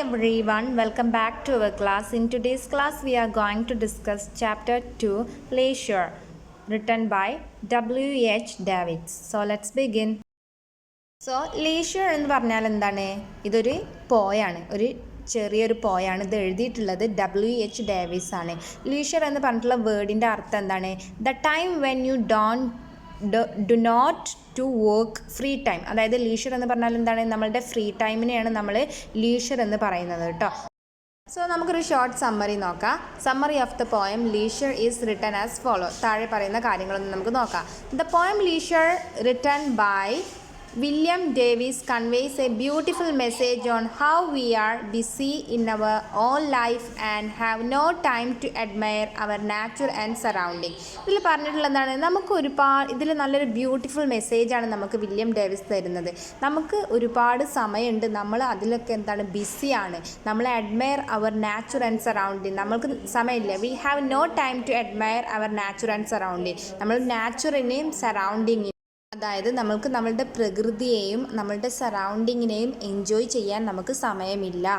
everyone, welcome back to our class. In today's class, we are going to discuss chapter 2, Leisure, written by W.H. Davids. So let's begin. So, leisure എന്ന് പറഞ്ഞാൽ എന്താണ്? ഇതൊരു പോയാണ്, ചെറിയൊരു പോയാണ്. ഇത് എഴുതിയിട്ടുള്ളത് W.H. ഡേവിസ് ആണ്. ലീഷർ എന്ന് പറഞ്ഞിട്ടുള്ള വേർഡിൻ്റെ അർത്ഥം എന്താണ്? The time when you do not to work free time. അതായത് ലീഷർ എന്ന് പറഞ്ഞാൽ എന്താണ്? നമ്മളുടെ ഫ്രീ ടൈമിനെയാണ് നമ്മൾ ലീഷർ എന്ന് പറയുന്നത് കേട്ടോ. സോ നമുക്കൊരു ഷോർട്ട് സമ്മറി നോക്കാം. Summary of the poem leisure is written as follow. താഴെ പറയുന്ന കാര്യങ്ങളൊന്നും നമുക്ക് നോക്കാം. The poem leisure written by William Davies conveys a beautiful message on how we are busy in our own life and have no time to admire our nature and surrounding. ഇതിൽ പറഞ്ഞിട്ടുള്ളതാണ്, നമുക്ക് ഇതിൽ നല്ലൊരു ബ്യൂട്ടിഫുൾ മെസ്സേജാണ് നമുക്ക് William Davis തരുന്നത്. നമുക്ക് ഒരുപാട് സമയമുണ്ട്, നമ്മൾ അതിലൊക്കെ എന്താണ് ബിസിയാണ്. നമ്മൾ admire our nature and surrounding. നമ്മൾക്ക് സമയമില്ല. We have no time to admire our nature and surrounding. നമ്മൾ നാച്ചുറിനെയും സറൗണ്ടിങ്ങിനെയും, അതായത് നമ്മൾക്ക് നമ്മളുടെ പ്രകൃതിയെയും നമ്മളുടെ സറൗണ്ടിങ്ങിനെയും എൻജോയ് ചെയ്യാൻ നമുക്ക് സമയമില്ല.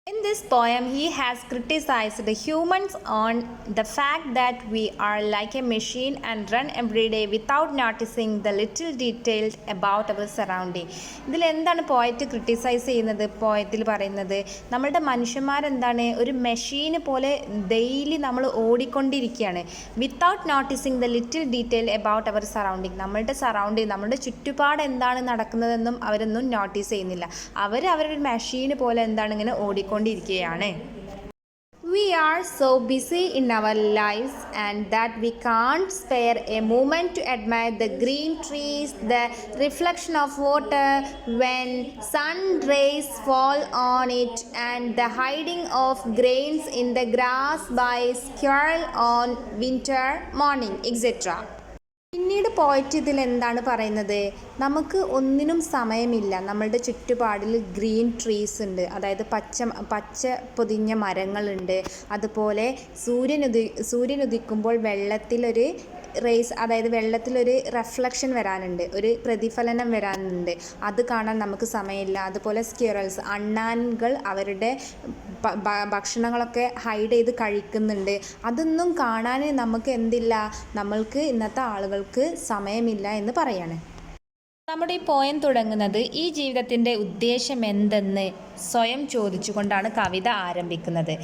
In this poem, he has criticized the humans on the fact that we are like a machine and run every day without noticing the little details about our surrounding. ഇതിൽ എന്താണ് പോയറ്റ് ക്രിട്ടിസൈസ് ചെയ്യുന്നത്? പോയത്തിൽ പറയുന്നത് നമ്മളുടെ മനുഷ്യന്മാരെന്താണ്, ഒരു മെഷീന് പോലെ daily നമ്മൾ ഓടിക്കൊണ്ടിരിക്കുകയാണ്. Without noticing the little detail about our surrounding. നമ്മളുടെ സറൗണ്ടിങ്, നമ്മുടെ ചുറ്റുപാട് എന്താണ് നടക്കുന്നതെന്നും അവരൊന്നും നോട്ടീസ് ചെയ്യുന്നില്ല. അവരൊരു മെഷീന് പോലെ എന്താണ് ഇങ്ങനെ ഓടിക്കൊണ്ടിരിക്കുകയാണ്. We are so busy in our lives and that we can't spare a moment to admire the green trees, the reflection of water when sun rays fall on it, and the hiding of grains in the grass by squirrel on winter morning, etc. പിന്നീട് പോയിട്ട് ഇതിൽ എന്താണ് പറയുന്നത്? നമുക്ക് ഒന്നിനും സമയമില്ല. നമ്മളുടെ ചുറ്റുപാടിൽ ഗ്രീൻ ട്രീസ് ഉണ്ട്, അതായത് പച്ച പൊതിഞ്ഞ മരങ്ങളുണ്ട്. അതുപോലെ സൂര്യൻ ഉദിക്കുമ്പോൾ വെള്ളത്തിലൊരു റേസ്, അതായത് വെള്ളത്തിലൊരു റിഫ്ലക്ഷൻ വരാനുണ്ട്, ഒരു പ്രതിഫലനം വരാനുണ്ട്. അത് കാണാൻ നമുക്ക് സമയമില്ല. അതുപോലെ സ്ക്വിറൽസ്, അണ്ണാനുകൾ അവരുടെ ഭക്ഷണങ്ങളൊക്കെ ഹൈഡ് ചെയ്ത് കഴിക്കുന്നുണ്ട്. അതൊന്നും കാണാൻ നമുക്ക് എന്തില്ല, നമ്മൾക്ക് ഇന്നത്തെ ആളുകൾക്ക് സമയമില്ല എന്ന് പറയാണ്. നമ്മുടെ ഈ പോയം തുടങ്ങുന്നത് ഈ ജീവിതത്തിൻ്റെ ഉദ്ദേശം എന്തെന്ന് സ്വയം ചോദിച്ചുകൊണ്ടാണ് കവിത ആരംഭിക്കുന്നത്.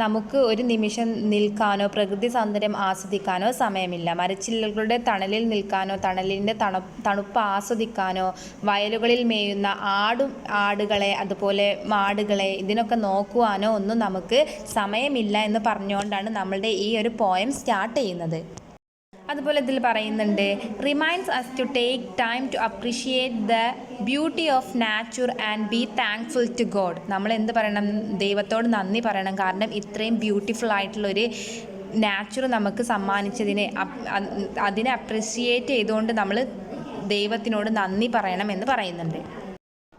നമുക്ക് ഒരു നിമിഷം നിൽക്കാനോ പ്രകൃതി സൗന്ദര്യം ആസ്വദിക്കാനോ സമയമില്ല. മരച്ചില്ലകളുടെ തണലിൽ നിൽക്കാനോ തണലിൻ്റെ തണുപ്പ് ആസ്വദിക്കാനോ വയലുകളിൽ മേയുന്ന ആടുകളെ അതുപോലെ മാടുകളെ ഇതിനൊക്കെ നോക്കുവാനോ ഒന്നും നമുക്ക് സമയമില്ല എന്ന് പറഞ്ഞുകൊണ്ടാണ് നമ്മളുടെ ഈ ഒരു പോയം സ്റ്റാർട്ട് ചെയ്യുന്നത്. അതുപോലെ ഇതിൽ പറയുന്നുണ്ട്, reminds us to take time to appreciate the beauty of nature and be thankful to God. നമ്മൾ എന്ത് പറയണം? ദൈവത്തോട് നന്ദി പറയണം. കാരണം ഇത്രയും ബ്യൂട്ടിഫുൾ ആയിട്ടുള്ളൊരു നാച്ചുർ നമുക്ക് സമ്മാനിച്ചതിനെ അതിനെ അപ്രീഷിയേറ്റ് ചെയ്തുകൊണ്ട് നമ്മൾ ദൈവത്തിനോട് നന്ദി പറയണം എന്ന് പറയുന്നുണ്ട്.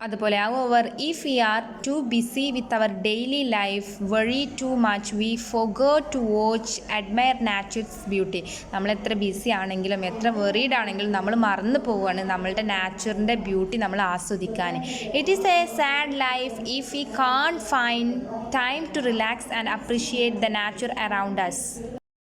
അതുപോലെ however if we are too busy with our daily life, worry too much, we forget to watch, admire nature's beauty. നമ്മൾ എത്ര ബിസി ആണെങ്കിലും എത്ര വെറീഡ് ആണെങ്കിലും നമ്മൾ മറന്നു പോവുകയാണ് നമ്മളുടെ നാച്ചുറിൻ്റെ ബ്യൂട്ടി നമ്മൾ ആസ്വദിക്കാൻ. It is a sad life if we can't find time to relax and appreciate the nature around us.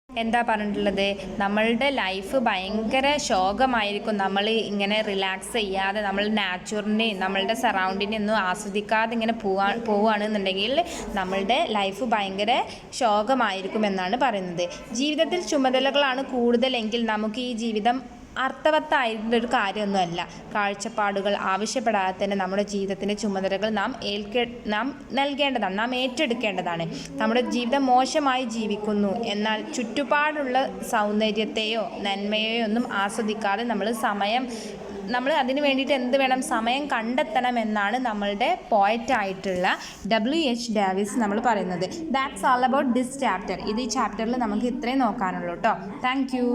എന്താ പറഞ്ഞിട്ടുള്ളത്? നമ്മളുടെ ലൈഫ് ഭയങ്കര ശോകമായിരിക്കും നമ്മൾ ഇങ്ങനെ റിലാക്സ് ചെയ്യാതെ, നമ്മൾ നാച്ചുറിനെയും നമ്മളുടെ സറൗണ്ടിനെ ഒന്നും ആസ്വദിക്കാതെ ഇങ്ങനെ പോവുകയാണെന്നുണ്ടെങ്കിൽ നമ്മളുടെ ലൈഫ് ഭയങ്കര ശോകമായിരിക്കും എന്നാണ് പറയുന്നത്. ജീവിതത്തിൽ ചുമതലകളാണ് കൂടുതലെങ്കിൽ നമുക്ക് ഈ ജീവിതം അർത്ഥവത്തായിട്ടുള്ളൊരു കാര്യമൊന്നുമല്ല. കാഴ്ചപ്പാടുകൾ ആവശ്യപ്പെടാതെ തന്നെ നമ്മുടെ ജീവിതത്തിൻ്റെ ചുമതലകൾ നാം നൽകേണ്ടതാണ്, നാം ഏറ്റെടുക്കേണ്ടതാണ്. നമ്മുടെ ജീവിതം മോശമായി ജീവിക്കുന്നു എന്നാൽ ചുറ്റുപാടുള്ള സൗന്ദര്യത്തെയോ നന്മയെയോ ഒന്നും ആസ്വദിക്കാതെ നമ്മൾ അതിന് വേണ്ടിയിട്ട് എന്ത് വേണം? സമയം കണ്ടെത്തണം എന്നാണ് നമ്മളുടെ പോയറ്റായിട്ടുള്ള W.H. ഡേവിസ് നമ്മൾ പറയുന്നത്. That's all about this chapter. ഇത് ഈ ചാപ്റ്ററിൽ നമുക്ക് ഇത്രയും നോക്കാനുള്ളൂ കേട്ടോ. Thank you.